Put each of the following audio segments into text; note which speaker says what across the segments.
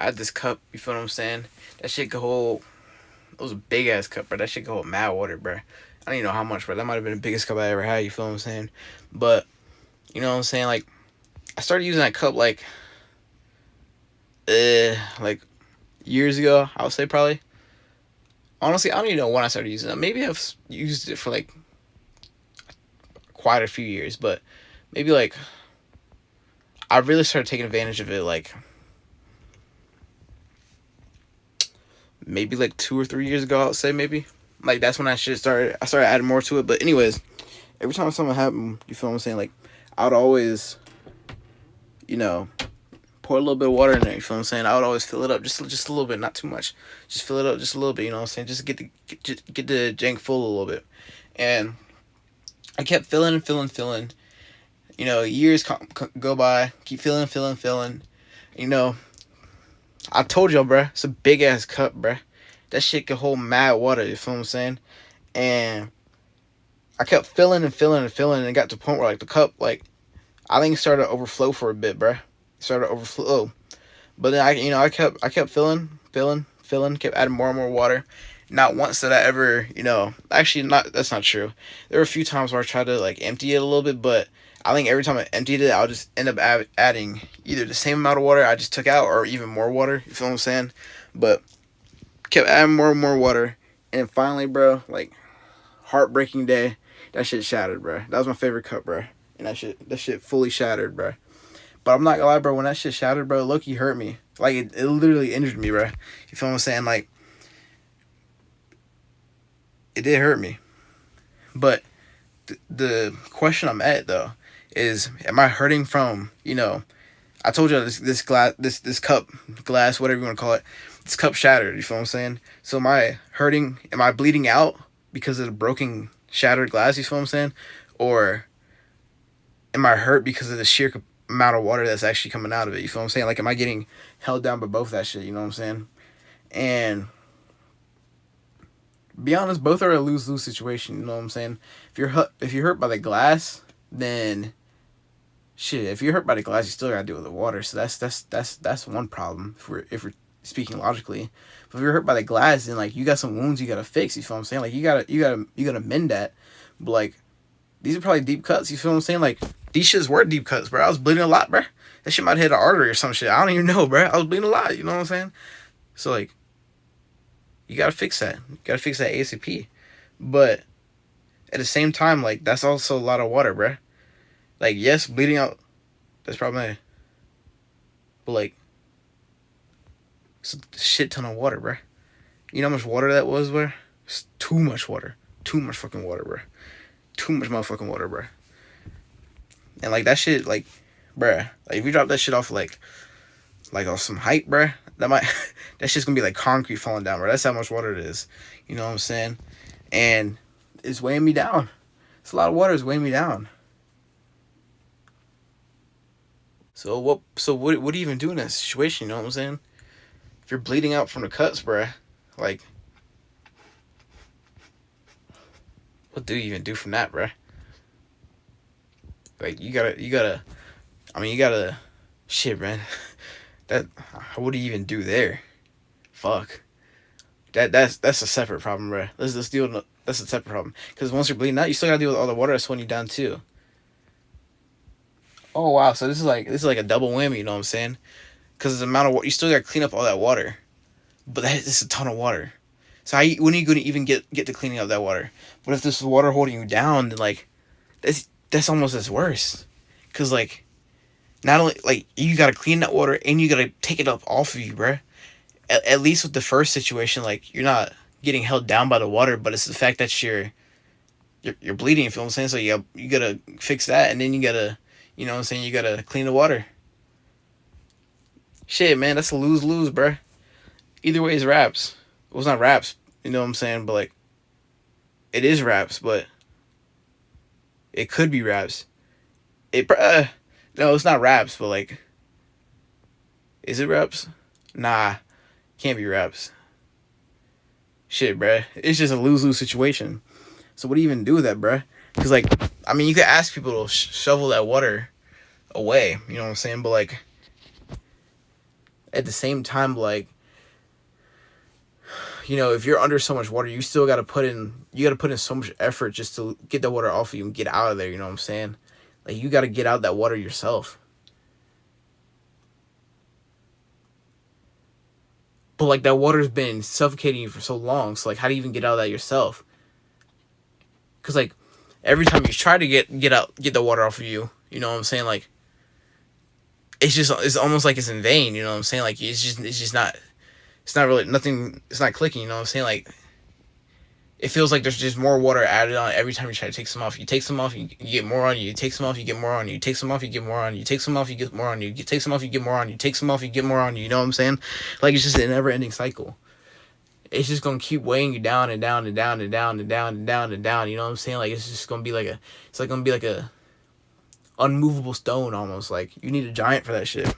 Speaker 1: I had this cup. You feel what I'm saying? That shit could hold. It was a big ass cup, bro. That shit could hold mad water, bro. I don't even know how much, bro. That might have been the biggest cup I ever had. You feel what I'm saying? But you know what I'm saying? Like I started using that cup like years ago. I would say probably. Honestly, I don't even know when I started using it. Maybe I've used it for like quite a few years, but maybe like I really started taking advantage of it like maybe like 2 or 3 years ago. I would say maybe like that's when I started adding more to it. But anyways, every time something happened, you feel what I'm saying? Like I would always, you know, pour a little bit of water in there. You feel what I'm saying? I would always fill it up just a little bit, not too much. Just fill it up just a little bit. You know what I'm saying? Just get the jank full a little bit. And I kept filling and filling, filling. You know, years go by. Keep filling, filling, filling. You know, I told y'all, bruh. It's a big ass cup, bruh. That shit could hold mad water. You feel what I'm saying? And I kept filling and filling and filling, and it got to the point where like the cup, like I think it started to overflow for a bit, bruh. It started to overflow, but then I kept filling, filling, filling, kept adding more and more water. Not once did I ever, actually not. That's not true. There were a few times where I tried to like empty it a little bit, but I think every time I emptied it, I'll just end up adding either the same amount of water I just took out or even more water. You feel what I'm saying? But kept adding more and more water, and finally, bro, like heartbreaking day, that shit shattered, bro. That was my favorite cup, bro, and that shit fully shattered, bro. But I'm not gonna lie, bro. When that shit shattered, bro, Loki hurt me. Like it literally injured me, bro. You feel what I'm saying? Like it did hurt me. But the question I'm at though is, am I hurting from I told you this glass this cup glass whatever you want to call it, this cup shattered. You feel what I'm saying? So am I hurting? Am I bleeding out because of the broken shattered glass? You feel what I'm saying? Or am I hurt because of the sheer amount of water that's actually coming out of it? You feel what I'm saying? Like, am I getting held down by both that shit? You know what I'm saying? And be honest, both are a lose-lose situation. You know what I'm saying? If you're hurt by the glass, then shit. If you're hurt by the glass, you still gotta deal with the water. So that's one problem if we're speaking logically. But if you're hurt by the glass, then like you got some wounds you gotta fix. You feel what I'm saying? Like you gotta mend that. But like these are probably deep cuts. You feel what I'm saying? Like these shits were deep cuts, bro. I was bleeding a lot, bro. That shit might have hit an artery or some shit. I don't even know, bro. I was bleeding a lot. You know what I'm saying? So like, you gotta fix that. You gotta fix that ASAP. But at the same time, like that's also a lot of water, bro. Like yes, bleeding out. That's probably. But like, it's a shit ton of water, bro. You know how much water that was, bro? It's too much water. Too much fucking water, bro. Too much motherfucking water, bro. And like that shit, like, bruh, like if you drop that shit off like off some height, bruh, that shit's gonna be like concrete falling down, bro. That's how much water it is. You know what I'm saying? And it's weighing me down. It's a lot of water. It's weighing me down. So what? What do you even do in that situation? You know what I'm saying? If you're bleeding out from the cuts, bruh, like, what do you even do from that, bruh? Like you gotta. I mean, you gotta. Shit, man. That. What do you even do there? Fuck. That's a separate problem, bro. Let's deal with that's a separate problem. Because once you're bleeding out, you still gotta deal with all the water that's slowing you down too. Oh wow, so this is like a double whammy. You know what I'm saying? Because the amount of water, you still gotta clean up all that water, but that's a ton of water. So when are you gonna even get to cleaning up that water? But if this is water holding you down, then like that's almost as worse. Cause like not only like you gotta clean that water and you gotta take it up off of you, bro. At least with the first situation, like you're not getting held down by the water, but it's the fact that you're bleeding. You feel what I'm saying? So you gotta fix that, and then you gotta, you know what I'm saying? You gotta clean the water. Shit, man, that's a lose lose, bruh. Either way is raps. Well, it's not raps, you know what I'm saying? But like, it is raps, but it could be raps. No, it's not raps, but like, is it raps? Nah, can't be raps. Shit, bruh. It's just a lose lose situation. So what do you even do with that, bruh? Because like, I mean, you could ask people to shovel that water away. You know what I'm saying? But like, at the same time, like, you know, if you're under so much water, you still got to put in, you got to put in so much effort just to get the water off of you and get out of there. You know what I'm saying? Like, you got to get out that water yourself. But like, that water's been suffocating you for so long. So like, how do you even get out of that yourself? Because like, every time you try to get the water off of you, you know what I'm saying? Like, it's almost like it's in vain. You know what I'm saying? Like, it's just not, it's not really nothing. It's not clicking. You know what I'm saying? Like, it feels like there's just more water added on every time you try to take some off. You take some off, you get more on you. You take some off, you get more on you. You take some off, you get more on you. You take some off, you get more on you. You take some off, you get more on you. You take some off, you get more on you. You know what I'm saying? Like, it's just a never-ending cycle. It's just gonna keep weighing you down and down and down and down and down and down and down. You know what I'm saying? Like, it's just gonna be like a, it's like gonna be like a unmovable stone almost. Like, you need a giant for that shit.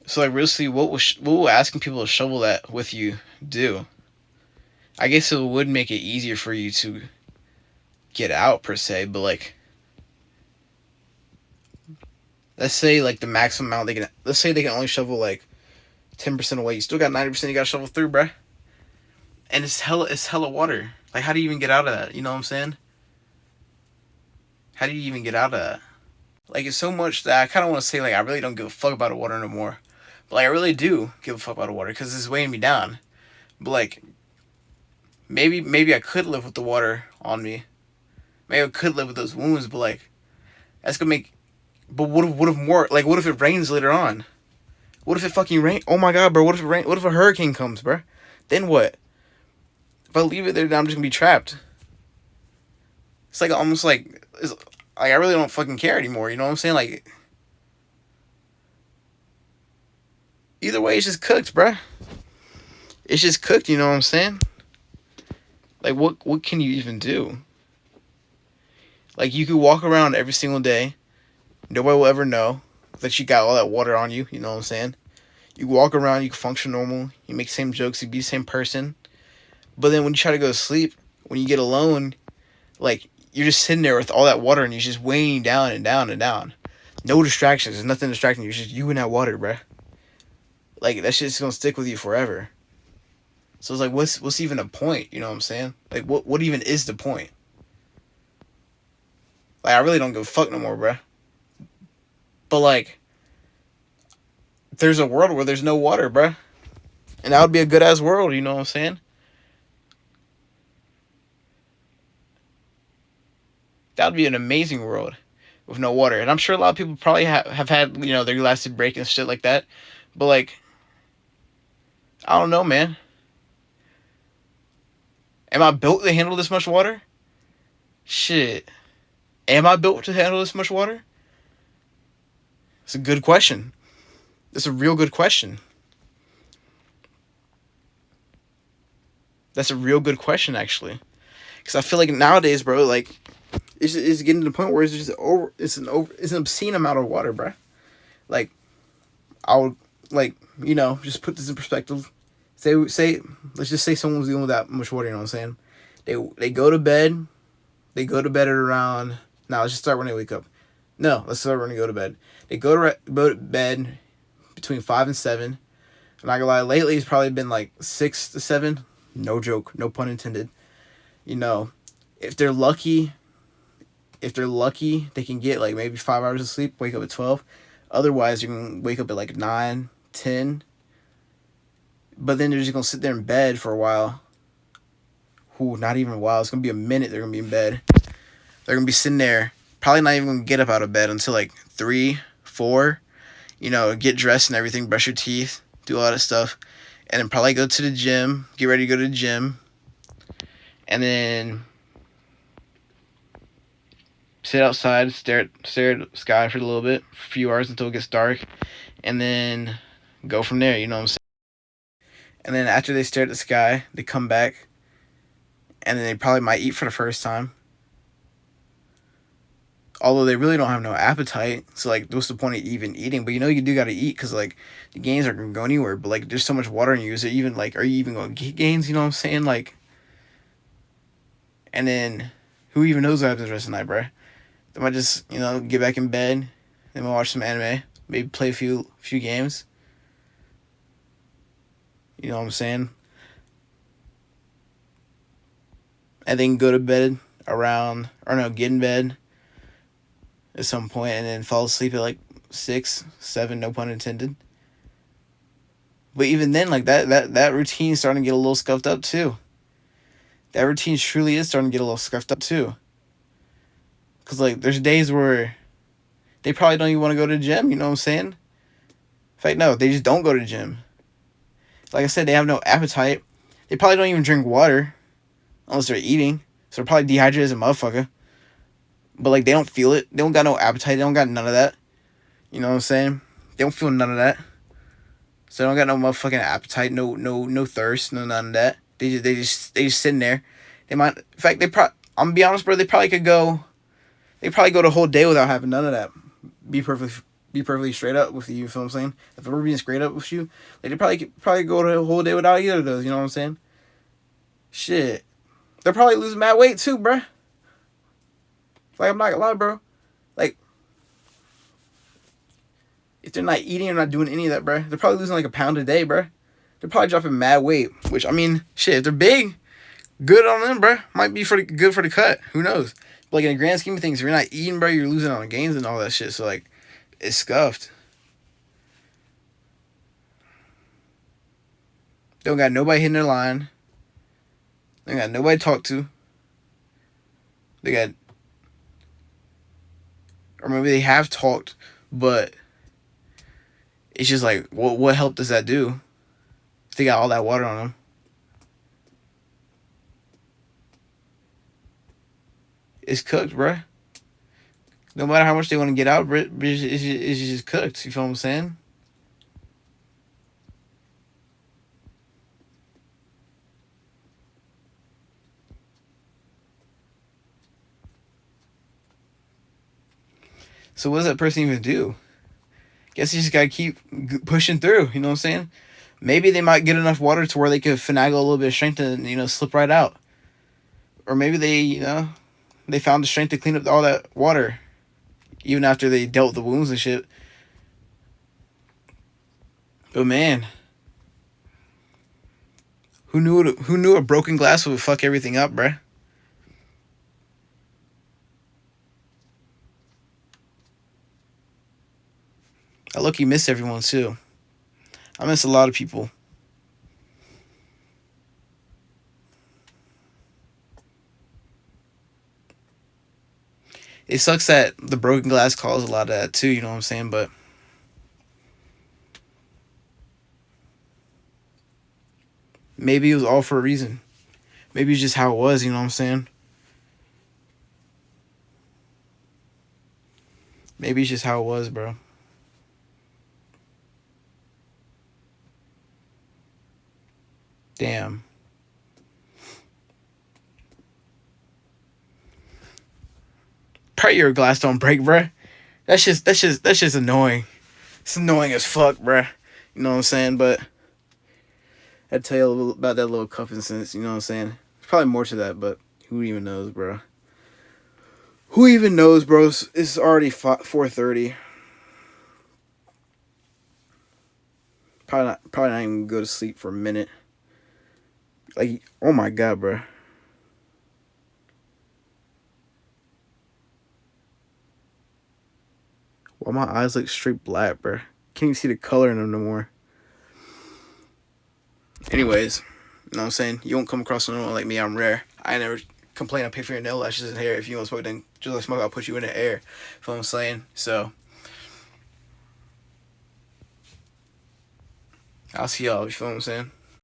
Speaker 1: So like, really, what will asking people to shovel that with you do? I guess it would make it easier for you to get out per se, but like, let's say like the maximum amount they can, let's say they can only shovel like 10% away. You still got 90% you gotta shovel through, bruh. And it's hella water. Like, how do you even get out of that? You know what I'm saying? How do you even get out of that? Like, it's so much that I kind of want to say, like, I really don't give a fuck about the water no more. But like, I really do give a fuck about the water because it's weighing me down. But like, maybe I could live with the water on me. Maybe I could live with those wounds, but like, that's gonna make. But what if more? Like, what if it rains later on? What if it fucking rain? Oh my god, bro! What if it rain? What if a hurricane comes, bro? Then what? If I leave it there, then I'm just gonna be trapped. It's like almost like it's like I really don't fucking care anymore. You know what I'm saying? Like, either way, it's just cooked, bro. It's just cooked. You know what I'm saying? Like, what can you even do? Like, you could walk around every single day. Nobody will ever know that you got all that water on you. You know what I'm saying? You walk around, you can function normal. You make the same jokes, you be the same person. But then when you try to go to sleep, when you get alone, like, you're just sitting there with all that water and you're just weighing down and down and down. No distractions. There's nothing distracting you. It's just you and that water, bruh. Like, that shit's gonna stick with you forever. So it's like, what's even a point? You know what I'm saying? Like, what even is the point? Like, I really don't give a fuck no more, bruh. But like, there's a world where there's no water, bruh. And that would be a good ass world, you know what I'm saying? That would be an amazing world with no water. And I'm sure a lot of people probably have had, you know, their glasses break and shit like that. But like, I don't know, man. Am I built to handle this much water? Shit. Am I built to handle this much water? It's a good question. That's a real good question. That's a real good question, actually. Because I feel like nowadays, bro, like, it's getting to the point where it's just it's an obscene amount of water, bro. Like, I would, like, you know, just put this in perspective. Say, let's just say someone was dealing with that much water, you know what I'm saying? They go to bed. They go to bed at around, now let's just start when they wake up. No, let's start when they go to bed. They go to bed between 5 and 7. I'm not gonna lie, lately it's probably been like 6 to 7. No joke, no pun intended. You know, if they're lucky, they can get like maybe 5 hours of sleep, wake up at 12. Otherwise, you can wake up at like 9, 10. But then they're just gonna sit there in bed for a while. Ooh, not even a while. It's gonna be a minute they're gonna be in bed. They're gonna be sitting there, probably not even gonna get up out of bed until like 3, 4. You know, get dressed and everything, brush your teeth, do all that stuff. And then probably go to the gym, get ready to go to the gym. And then sit outside, stare at the sky for a little bit, a few hours until it gets dark. And then go from there, you know what I'm saying? And then after they stare at the sky, they come back. And then they probably might eat for the first time. Although they really don't have no appetite. So, like, what's the point of even eating? But you know you do gotta eat because, like, the gains aren't gonna go anywhere. But, like, there's so much water in you. Is it even, like, are you even gonna get gains? You know what I'm saying? Like, and then who even knows what happens the rest of the night, bruh? They might just, you know, get back in bed, Then we'll watch some anime. Maybe play a few games. You know what I'm saying? And then go to bed get in bed at some point, and then fall asleep at like 6, 7, no pun intended. But even then, like that routine's starting to get a little scuffed up too. That routine truly is starting to get a little scuffed up too. Cause like there's days where they probably don't even want to go to the gym, you know what I'm saying? In fact, no, they just don't go to the gym. Like I said, they have no appetite. They probably don't even drink water unless they're eating. So they're probably dehydrated as a motherfucker. But like they don't feel it. They don't got no appetite. They don't got none of that. You know what I'm saying? They don't feel none of that. So they don't got no motherfucking appetite, no thirst, no none of that. They just sitting there. They might, in fact, I'm gonna be honest, bro. They probably go the whole day without having none of that. Be perfectly straight up with you. You feel what I'm saying? If we're being straight up with you, like they probably go the whole day without either of those. You know what I'm saying? Shit, they're probably losing mad weight too, bro. Like I'm not gonna lie, bro. Like if they're not eating or not doing any of that, bro, they're probably losing like a pound a day, bro. They're probably dropping mad weight. Which I mean, shit, if they're big, good on them, bro. Might be good for the cut. Who knows? But like in the grand scheme of things, if you're not eating, bro, you're losing on the gains and all that shit. So like, it's scuffed. They don't got nobody hitting their line. They got nobody to talk to. Or maybe they have talked, but it's just like, what help does that do? If they got all that water on them. It's cooked, bruh. No matter how much they want to get out, it's just cooked. You feel what I'm saying? So what does that person even do? Guess you just gotta keep pushing through. You know what I'm saying? Maybe they might get enough water to where they could finagle a little bit of strength and slip right out. Or maybe they found the strength to clean up all that water, even after they dealt the wounds and shit. But man, who knew a broken glass would fuck everything up, bruh? I low-key miss everyone too. I miss a lot of people. It sucks that the broken glass caused a lot of that too, you know what I'm saying? But maybe it was all for a reason. Maybe it's just how it was, you know what I'm saying? Maybe it's just how it was, bro. Damn. Pray your glass don't break, bruh. That's just annoying. It's annoying as fuck, bruh. You know what I'm saying? But I'd tell you a little about that little cuff instance, you know what I'm saying? There's probably more to that, but who even knows, bro? Who even knows, bro? It's already 4:30. Probably not even gonna go to sleep for a minute. Like, oh my god, bro. Why my eyes look straight black, bro? Can't even see the color in them no more. Anyways, you know what I'm saying? You won't come across someone like me. I'm rare. I never complain. I pay for your nail lashes and hair. If you want to smoke, then just like smoke, I'll put you in the air. You know what I'm saying? So, I'll see y'all. You feel what I'm saying?